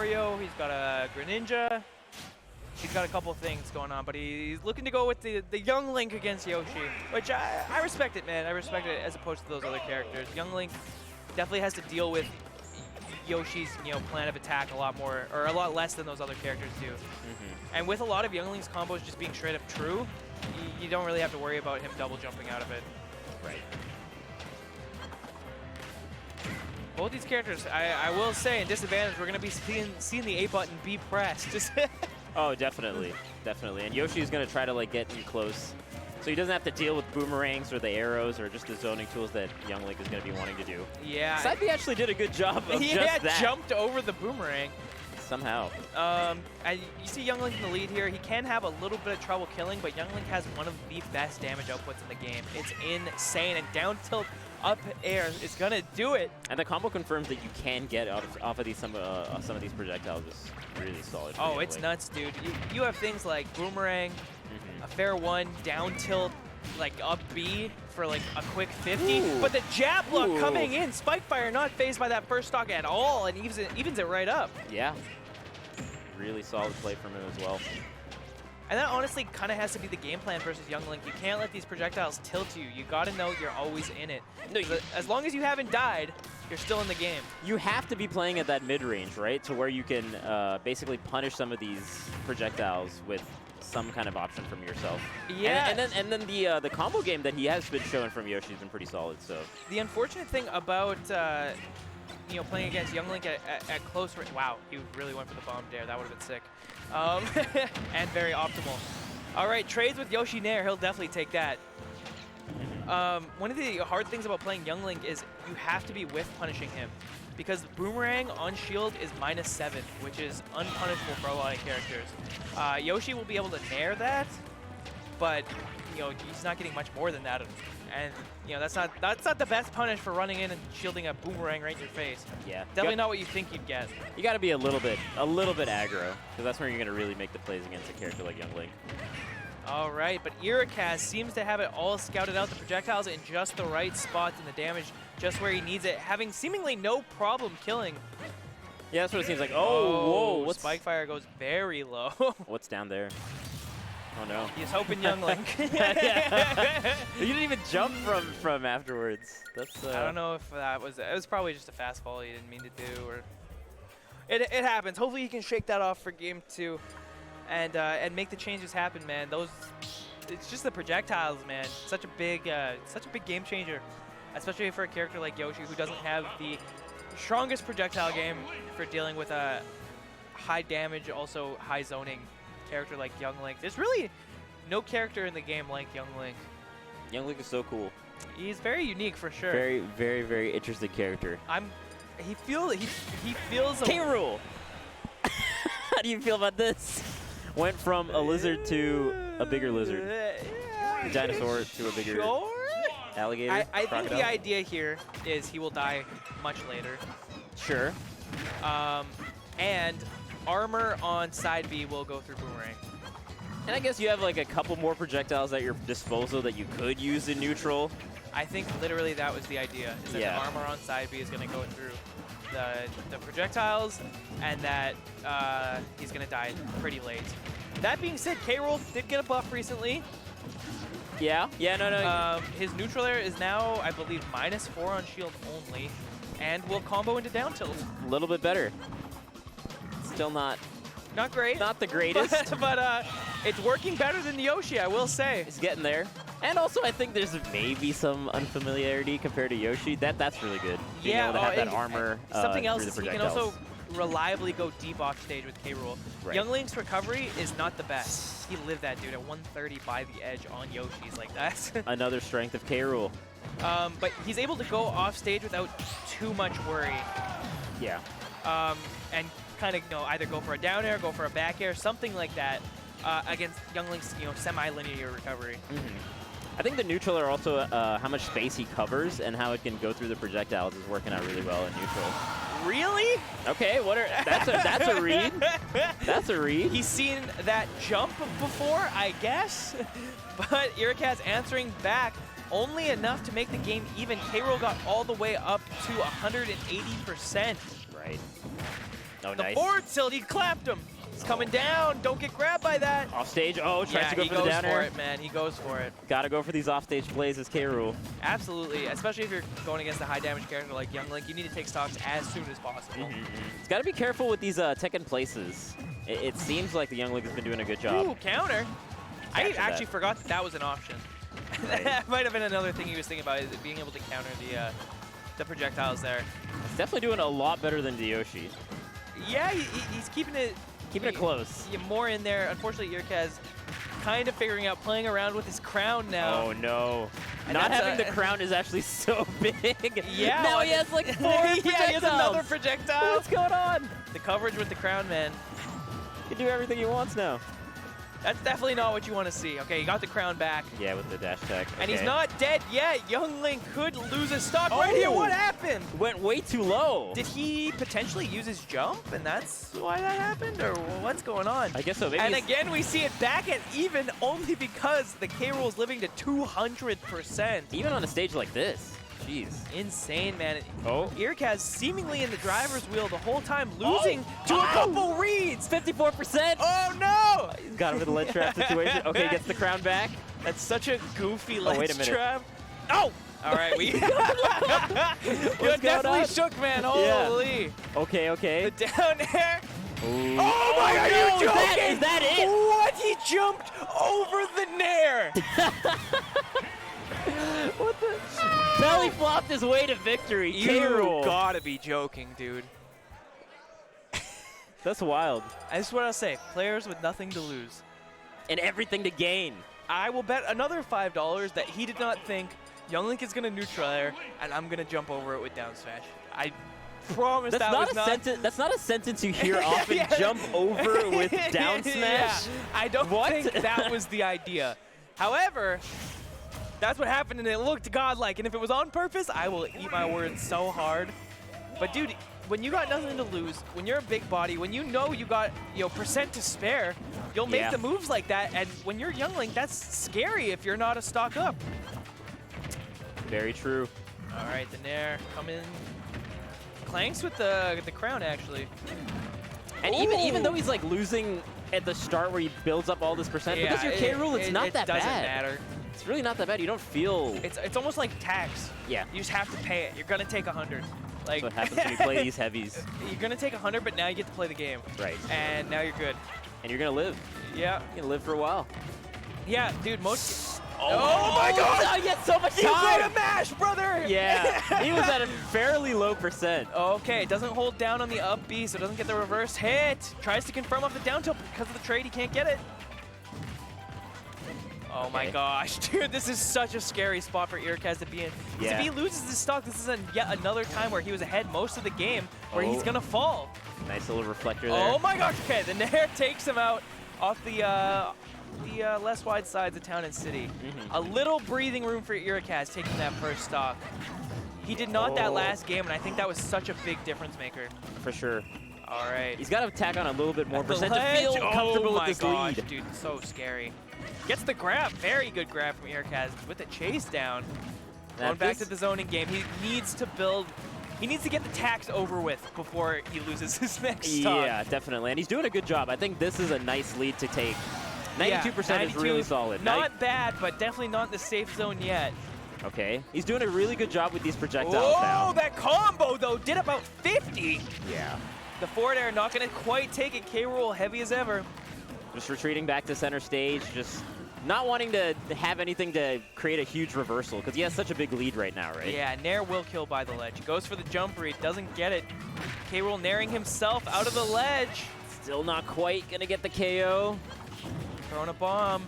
Mario. He's got a Greninja. He's got a couple of things going on, but he's looking to go with the young Link against Yoshi, which I respect it, man. I respect it as opposed to those other characters. Young Link definitely has to deal with Yoshi's plan of attack a lot more, or a lot less than those other characters do. And with a lot of Young Link's combos just being straight up true, you don't really have to worry about him double jumping out of it. Right. Both these characters, I will say, in disadvantage, we're going to be seeing the A button be pressed. Oh, definitely. Definitely. And Yoshi is going to try to like get in close. So he doesn't have to deal with boomerangs or the arrows or just the zoning tools that Young Link is going to be wanting to do. Yeah. Saibi actually did a good job of just that. He jumped over the boomerang. Somehow. You see Young Link in the lead here. He can have a little bit of trouble killing, but Young Link has one of the best damage outputs in the game. It's insane, and down tilt up air is going to do it. And the combo confirms that you can get off of these some of these projectiles is really solid. Oh, it's nuts, dude. You have things like boomerang, a fair one, down tilt, like up B for like a quick 50. Ooh. But the jab block coming in, Spikefire not phased by that first stock at all, and evens it right up. Yeah. Really solid play from him as well. And that honestly kind of has to be the game plan versus Young Link. You can't let these projectiles tilt you. You got to know you're always in it. No, as long as you haven't died, you're still in the game. You have to be playing at that mid-range, right? To where you can basically punish some of these projectiles with some kind of option from yourself. Yeah. And then the combo game that he has been showing from Yoshi has been pretty solid. So the unfortunate thing about playing against Young Link at close range. Wow, he really went for the bomb dare. That would have been sick. And very optimal. All right, trades with Yoshi Nair. He'll definitely take that. One of the hard things about playing Young Link is you have to be whiff punishing him, because Boomerang on shield is -7, which is unpunishable for a lot of characters. Yoshi will be able to nair that, but he's not getting much more than that. And that's not the best punish for running in and shielding a boomerang right in your face. Yeah, definitely not what you think you'd get. You got to be a little bit aggro, because that's where you're going to really make the plays against a character like Young Link. All right, but Irakaz seems to have it all scouted out, the projectiles in just the right spots and the damage just where he needs it, having seemingly no problem killing. Yeah, that's what it seems like. Oh, whoa! Spikefire goes very low. What's down there? Oh no. He's hoping Young Link. You didn't even jump from afterwards. That's I don't know if that was it was probably just a fast fall he didn't mean to do, or it happens. Hopefully he can shake that off for game 2 and make the changes happen, man. It's just the projectiles, man. Such a big game changer, especially for a character like Yoshi who doesn't have the strongest projectile game for dealing with a high damage, also high zoning character like Young Link. There's really no character in the game like Young Link. Young Link is so cool. He's very unique for sure. Very, very, very interesting character. He feels K-Rool. How do you feel about this? Went from a lizard to a bigger lizard. A dinosaur to a bigger alligator. I think the idea here is he will die much later. Sure. And armor on side B will go through Boomerang. And I guess you have like a couple more projectiles at your disposal that you could use in neutral. I think literally that was the idea, is that the armor on side B is going to go through the projectiles, and that he's going to die pretty late. That being said, K-Rool did get a buff recently. Yeah, no. His neutral air is now, I believe, -4 on shield only, and will combo into down tilt. A little bit better. Still not great. Not the greatest. But it's working better than Yoshi, I will say. It's getting there. And also, I think there's maybe some unfamiliarity compared to Yoshi. That's really good. Being able to have that armor something else is he can also reliably go deep off stage with K-Rool. Right. Young Link's recovery is not the best. He lived that dude at 130 by the edge on Yoshi's like that. Another strength of K-Rool. But he's able to go off stage without too much worry. Yeah. And kind of either go for a down air, go for a back air, something like that against Young Link's semi-linear recovery. I think the neutral are also how much space he covers and how it can go through the projectiles is working out really well in neutral. Really? Okay, that's a read. That's a read. He's seen that jump before, I guess. But Irakaz answering back only enough to make the game even. K-Rool got all the way up to 180%. Right. Oh, The nice. forward tilt, he clapped him. He's coming down. Don't get grabbed by that. Off stage. Oh, tries to go for the down he goes for air. it, man. He goes for it. Gotta go for these offstage plays as K-Rool. Absolutely, especially if you're going against a high damage character like Young Link. You need to take stocks as soon as possible. It's gotta be careful with these Tekken places. It seems like the Young Link has been doing a good job. Ooh, counter. I Capture actually that. forgot that was an option. Right. That might have been another thing he was thinking about, is being able to counter the projectiles there. It's definitely doing a lot better than the Yoshi. Yeah, he's keeping it Close. Yeah, more in there. Unfortunately, Irakaz kind of figuring out, playing around with his crown now. Oh no. And Not that's having the crown is actually so big. Yeah. Now he has like 4 projectiles. Yeah, he has another projectile. What's going on? The coverage with the crown, man. He can do everything he wants now. That's definitely not what you want to see. Okay, he got the crown back. Yeah, with the dash tech. And he's Okay. not dead yet. Young Link could lose a stock right here. Oh. What happened? Went way too low. Did he potentially use his jump, and that's why that happened? Or what's going on? I guess so. Maybe And he's- again, we see it back at even only because the K-Rool is living to 200%. even on a stage like this. Jeez. Insane, man. Oh. Irakaz seemingly in the driver's wheel the whole time, losing to a couple reads. 54%. Oh, no! He's got him with the ledge trap situation. Okay, gets the crown back. That's such a goofy Oh, wait a ledge minute. trap. Oh! All right, we You're going definitely on? shook, man. Yeah. Holy. Okay, okay. The down air. Ooh. Oh my God, no, are you is that- joking? is that it? What? He jumped over the nair. What the? Belly flopped his way to victory. You K-Rool. gotta be joking, dude. That's wild. That's what I'll say. Players with nothing to lose. And everything to gain. I will bet another $5 that he did not think Young Link is gonna neutral air, and I'm gonna jump over it with down smash. I promise That's that not was a not. sentence. That's not a sentence you hear often. Yeah. Jump over with down smash. Yeah, I don't What? think that was the idea. However, that's what happened, and it looked godlike. And if it was on purpose, I will eat my words so hard. But dude, when you got nothing to lose, when you're a big body, when you know you got percent to spare, you'll make Yeah. the moves like that. And when you're Young Link, that's scary if you're not a stock up. Very true. All right, the Nair coming. Clanks with the crown, actually. And even though he's like losing at the start where he builds up all this percent, because your K-Rool, it's not that bad. It doesn't matter. It's really not that bad. You don't feel. It's almost like tax. Yeah. You just have to pay it. You're gonna take 100. Like That's what happens when you play these heavies. You're gonna take 100, but now you get to play the game. Right. And now you're good. And you're gonna live. Yeah. You're gonna live for a while. Yeah, dude. Most. Oh my God! I get so much You made a time. mash, brother. Yeah. He was at a fairly low percent. Okay, it doesn't hold down on the up B, so it doesn't get the reverse hit. Tries to confirm off the down tilt, but because of the trade, he can't get it. Oh my Okay. gosh, dude, this is such a scary spot for Irakaz to be in. 'Cause Yeah. if he loses this stock, this is yet another time where he was ahead most of the game, where he's Oh. gonna fall. Nice little reflector there. Oh my gosh, okay, the Nair takes him out off the less wide sides of town and city. A little breathing room for Irakaz taking that first stock. He did not that Oh. last game, and I think that was such a big difference maker. For sure. All right. He's got to tack on a little bit more At the percent to feel ledge. comfortable Oh with my this gosh, lead. dude, so scary. Gets the grab, very good grab from Irakaz with the chase down. Now Going back this- to the zoning game, he needs to build. He needs to get the tax over with before he loses his next stock. Yeah, definitely. And he's doing a good job. I think this is a nice lead to take. 92% is really solid. Not bad, but definitely not the safe zone yet. Okay. He's doing a really good job with these projectiles Oh, now. that combo, though, did about 50. Yeah. The forward air not going to quite take it. K-Rool heavy as ever. Just retreating back to center stage. Just not wanting to have anything to create a huge reversal because he has such a big lead right now, right? Yeah, Nair will kill by the ledge. Goes for the jump read, doesn't get it. K-Rool nairing himself out of the ledge. Still not quite going to get the KO. Throwing a bomb.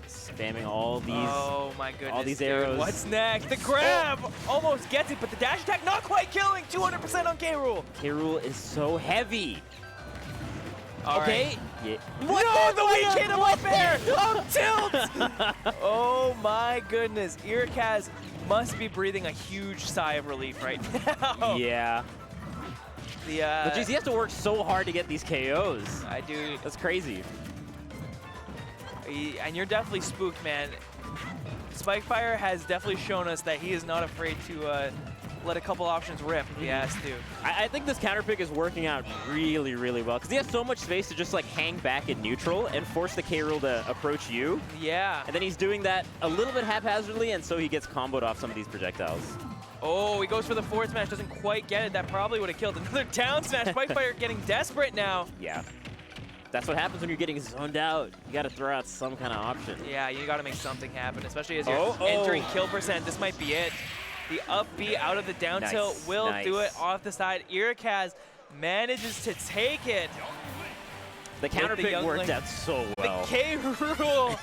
Spamming all these. Oh my goodness. these dude. arrows. What's next? The grab almost gets it, but the dash attack not quite killing. 200% on K-Rool. K-Rool is so heavy. All Okay. right. Yeah. No, the weak hit him up air. Up tilt. Oh my goodness. Irakaz must be breathing a huge sigh of relief right now. Yeah. The, But geez, he has to work so hard to get these KOs. I do. That's crazy. And you're definitely spooked, man. Spikefire has definitely shown us that he is not afraid to let a couple options rip if he has to. I think this counter pick is working out really, really well because he has so much space to just like hang back in neutral and force the K. Rool to approach you. Yeah. And then he's doing that a little bit haphazardly, and so he gets comboed off some of these projectiles. Oh, he goes for the forward smash, doesn't quite get it. That probably would have killed. Another down smash. Spikefire getting desperate now. Yeah. That's what happens when you're getting zoned out. You got to throw out some kind of option. Yeah, you got to make something happen, especially as you're entering kill percent. This might be it. The up B out of the down tilt will do it off the side. Irakaz manages to take it. The counter pick worked out so well. The K. Rool